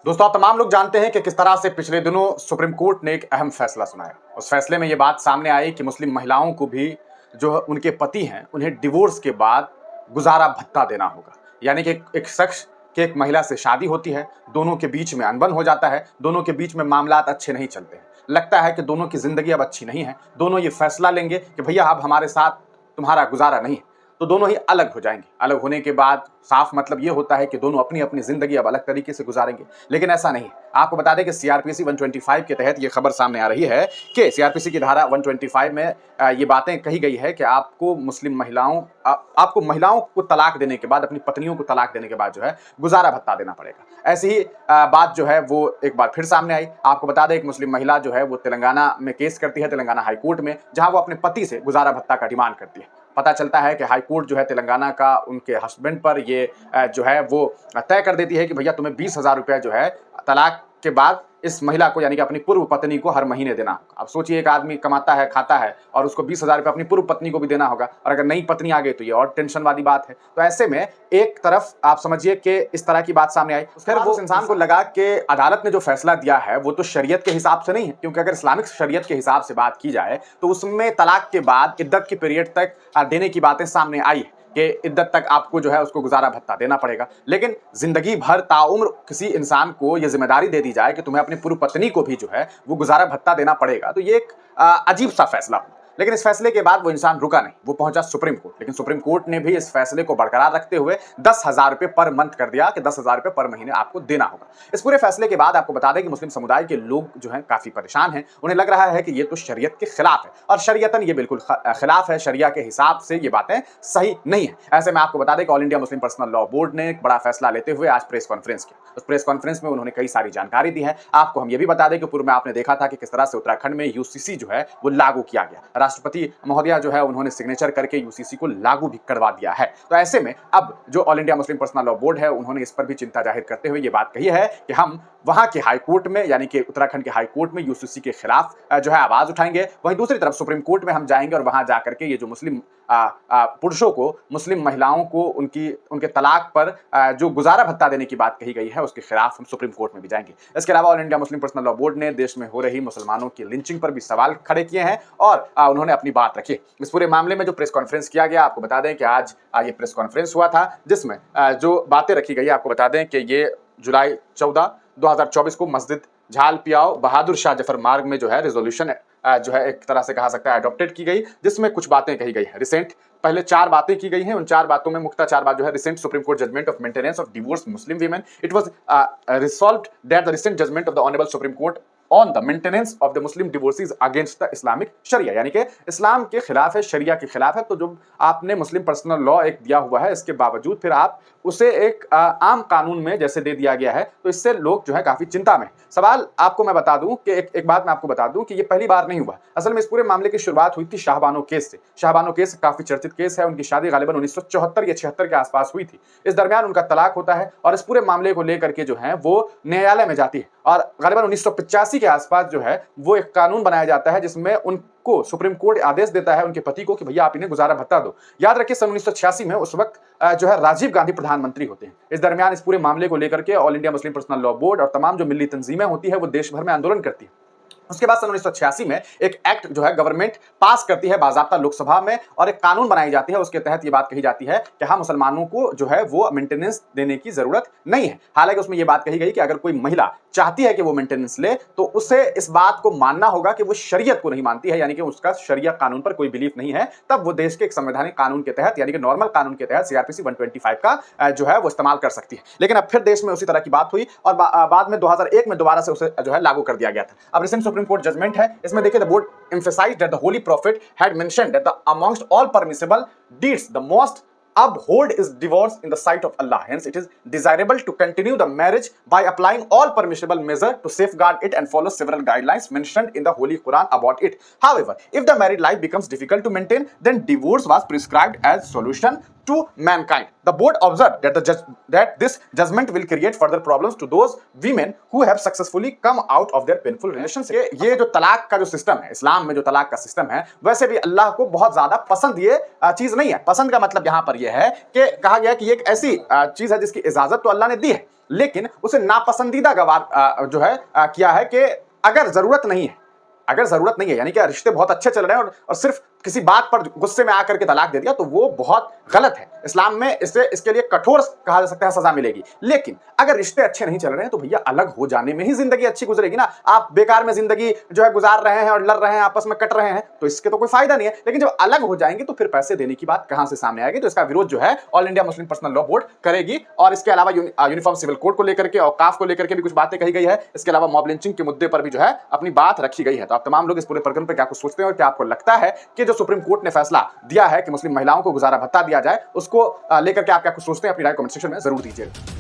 दोस्तों, आप तमाम लोग जानते हैं कि किस तरह से पिछले दिनों सुप्रीम कोर्ट ने एक अहम फैसला सुनाया। उस फैसले में ये बात सामने आई कि मुस्लिम महिलाओं को भी जो उनके पति हैं, उन्हें डिवोर्स के बाद गुजारा भत्ता देना होगा। यानी कि एक शख्स की एक महिला से शादी होती है, दोनों के बीच में अनबन हो जाता है, दोनों के बीच में मामलात अच्छे नहीं चलते हैं। लगता है कि दोनों की ज़िंदगी अब अच्छी नहीं है, दोनों ये फैसला लेंगे कि भैया अब हमारे साथ तुम्हारा गुजारा नहीं है, तो दोनों ही अलग हो जाएंगे। अलग होने के बाद साफ मतलब ये होता है कि दोनों अपनी अपनी जिंदगी अब अलग तरीके से गुजारेंगे। लेकिन ऐसा नहीं है। आपको बता दें कि सीआरपीसी 125 के तहत ये खबर सामने आ रही है कि सीआरपीसी की धारा 125 में ये बातें कही गई है कि आपको मुस्लिम महिलाओं आपको महिलाओं को तलाक देने के बाद, अपनी पत्नियों को तलाक देने के बाद जो है गुजारा भत्ता देना पड़ेगा। ऐसी ही बात जो है वो एक बार फिर सामने आई। आपको बता दें एक मुस्लिम महिला जो है वो तेलंगाना में केस करती है, तेलंगाना हाईकोर्ट में, जहां वो अपने पति से गुजारा भत्ता का डिमांड करती है। पता चलता है कि हाई कोर्ट जो है तेलंगाना का उनके हस्बैंड पर ये जो है वो तय कर देती है कि भैया तुम्हें 20,000 रुपया जो है तलाक के बाद इस महिला को, यानी कि अपनी पूर्व पत्नी को हर महीने देना होगा। अब सोचिए, एक आदमी कमाता है, खाता है, और उसको 20,000 रुपया अपनी पूर्व पत्नी को भी देना होगा, और अगर नई पत्नी आ गई तो ये और टेंशन वाली बात है। तो ऐसे में एक तरफ आप समझिए कि इस तरह की बात सामने आई, फिर वो इंसान को लगा कि अदालत ने जो फैसला दिया है वो तो शरीयत के हिसाब से नहीं है, क्योंकि अगर इस्लामिक शरीयत के हिसाब से बात की जाए तो उसमें तलाक के बाद इद्दत की पीरियड तक देने की बातें सामने आई कि इद्दत तक आपको जो है उसको गुजारा भत्ता देना पड़ेगा। लेकिन जिंदगी भर ताउम्र किसी इंसान को ये जिम्मेदारी दे दी जाए कि तुम्हें अपनी पूर्व पत्नी को भी जो है वो गुजारा भत्ता देना पड़ेगा, तो ये एक अजीब सा फैसला हुआ। लेकिन इस फैसले के बाद वो इंसान रुका नहीं, वो पहुंचा सुप्रीम कोर्ट। लेकिन सुप्रीम कोर्ट ने भी इस फैसले को बरकरार रखते हुए 10,000 रुपए पर मंथ कर दिया कि 10,000 रुपए पर महीने आपको देना होगा। इस पूरे फैसले के बाद आपको बता दें कि मुस्लिम समुदाय के लोग जो हैं काफी परेशान हैं। उन्हें लग रहा है कि ये तो शरीयत के खिलाफ है, और शरीयतन ये बिल्कुल खिलाफ है। शरिया के हिसाब से ये बातें सही नहीं है। ऐसे में आपको बता दें कि all India Muslim personal law board ने एक बड़ा फैसला लेते हुए आज प्रेस कॉन्फ्रेंस किया। उस प्रेस कॉन्फ्रेंस में उन्होंने कई सारी जानकारी दी है। आपको हम ये भी बता दें कि पूर्व में आपने देखा था कि किस तरह से उत्तराखंड में यूसीसी जो है वो लागू किया गया। राष्ट्रपति महोदय जो है उन्होंने सिग्नेचर करके यूसीसी को लागू भी करवा दिया है। तो ऐसे में अब जो all India Muslim personal law board है उन्होंने इस पर भी चिंता जाहिर करते हुए ये बात कही है कि हम वहां के हाई कोर्ट में, यानी कि उत्तराखंड के हाई कोर्ट में यूसीसी के खिलाफ जो है आवाज उठाएंगे। वहीं दूसरी तरफ सुप्रीम कोर्ट में हम जाएंगे और वहां जाकर के ये जो मुस्लिम पुरुषों को, मुस्लिम महिलाओं को उनके तलाक पर जो गुजारा भत्ता देने की बात कही गई है उसके खिलाफ हम सुप्रीम कोर्ट में भी जाएंगे। इसके अलावा all India Muslim personal law board ने देश में हो रही मुसलमानों की लिंचिंग पर भी सवाल खड़े किए हैं और उन्होंने अपनी बात रखी। इस पूरे मामले में जो प्रेस कॉन्फ्रेंस किया गया, आपको बता दें कि आज ये प्रेस कॉन्फ्रेंस हुआ था, जिसमें जो बातें रखी गई, आपको बता दें कि ये जुलाई 14, 2024 को मस्जिद झाल पियाओ बहादुर शाह जफर मार्ग में जो है रेजोल्यूशन जो है एक तरह से कहा सकता है अडॉप्टेड की गई, जिसमें कुछ बातें कही गई है। रिसेंट पहले 4 बातें की गई हैं। उन 4 बातों में मुख्य 4 बात जो है, recent supreme court judgement of maintenance of divorce Muslim women, it was resolved that the recent judgement of the honourable supreme court on the maintenance of the Muslim divorcees against the Islamic शरिया, यानी कि इस्लाम के खिलाफ है, शरिया के खिलाफ है। तो जो आपने मुस्लिम पर्सनल लॉ एक दिया हुआ है, इसके बावजूद फिर आप उसे एक आम कानून में जैसे दे दिया गया है, तो इससे लोग जो है काफी चिंता में। सवाल आपको मैं बता दूं कि एक बात मैं आपको बता दूं कि ये पहली बार नहीं हुआ। असल में इस पूरे मामले की शुरुआत हुई थी शाहबानो केस से। शाहबानो केस काफी चर्चित केस है। उनकी शादी गालिबन 1974 या 76 के आसपास हुई थी। इस दरमियान उनका तलाक होता है और इस पूरे मामले को लेकर के जो है वो न्यायालय में जाती है, और गालिबन 1985 के आसपास जो है वो एक कानून बनाया जाता है जिसमें उनको सुप्रीम कोर्ट आदेश देता है उनके पति को कि भैया आप इन्हें गुजारा भत्ता दो। याद रखिए सन 1986 में उस वक्त जो है राजीव गांधी प्रधानमंत्री होते हैं। इस दरमियान इस पूरे मामले को लेकर के all India Muslim personal law board और तमाम जो मिली तंजीमें होती है वो देश भर में आंदोलन करती है। उसके बाद सन 1986 में एक एक्ट जो है गवर्नमेंट पास करती है बाज़ाब्ता लोकसभा में, और एक कानून बनाई जाती है। उसके तहत ये बात कही जाती है कि हाँ, मुसलमानों को जो है वो मेंटेनेंस देने की जरूरत नहीं है। हालांकि उसमें ये बात कही गई कि अगर कोई महिला चाहती है कि वो मेंटेनेंस ले तो उसे इस बात को मानना होगा कि वो शरीयत को नहीं मानती है, यानी कि उसका शरिया कानून पर कोई बिलीफ नहीं है, तब वो देश के एक संवैधानिक कानून के तहत, यानी कि नॉर्मल कानून के तहत सीआरपीसी 125 का जो है वो इस्तेमाल कर सकती है। लेकिन अब फिर देश में उसी तरह की बात हुई और बाद में 2001 में दोबारा से उसे जो है लागू कर दिया गया था। अब रिसेंट सुप्रीम कोर्ट जजमेंट है, इसमें देखिए the board emphasized that the holy prophet had mentioned that the amongst all permissible deeds the most abhorred is divorce in the sight of Allah. Hence it is desirable to continue the marriage by applying all permissible measures to safeguard it and follow several guidelines mentioned in the Holy Quran about it. However, if the married life becomes difficult to maintain, then divorce was prescribed as solution to mankind. The board observed that this judgment will create further problems to those women who have successfully come out of their painful relationship. ये जो तलाक का जो system है, इस्लाम में जो तलाक का सिस्टम है, वैसे भी अल्लाह को बहुत ज्यादा पसंद ये चीज नहीं है। पसंद का मतलब यहां पर यह है कि कहा गया कि ये एक ऐसी चीज है जिसकी इजाजत तो अल्लाह ने दी है, लेकिन उसे नापसंदीदा गवार जो है किया है कि अगर जरूरत नहीं है, यानी कि रिश्ते बहुत अच्छे चल रहे हैं और सिर्फ किसी बात पर गुस्से में आकर के तलाक दे दिया, तो वो बहुत गलत है। इस्लाम में इसके लिए कठोर कहा जा सकता है, सजा मिलेगी। लेकिन अगर रिश्ते अच्छे नहीं चल रहे हैं तो भैया अलग हो जाने में ही जिंदगी अच्छी गुजरेगी ना। आप बेकार में जिंदगी जो है गुजार रहे हैं और लड़ रहे हैं, आपस में कट रहे हैं, तो इसके तो कोई फायदा नहीं है। लेकिन जब अलग हो जाएंगे तो फिर पैसे देने की बात कहां से सामने आएगी? तो इसका विरोध जो है all India Muslim personal law board करेगी। और इसके अलावा यूनिफॉर्म सिविल कोड को लेकर के, औकाफ को लेकर के भी कुछ बातें कही गई है। इसके अलावा मॉब लिंचिंग के मुद्दे पर भी जो है अपनी बात रखी गई है। तो आप तमाम लोग इस पूरे प्रकरण पर क्या कुछ सोचते हैं और क्या आपको लगता है कि जो सुप्रीम कोर्ट ने फैसला दिया है कि मुस्लिम महिलाओं को गुजारा भत्ता दिया जाए, उसको लेकर के आप क्या कुछ सोचते हैं? अपनी राय कमेंट सेक्शन में जरूर दीजिएगा।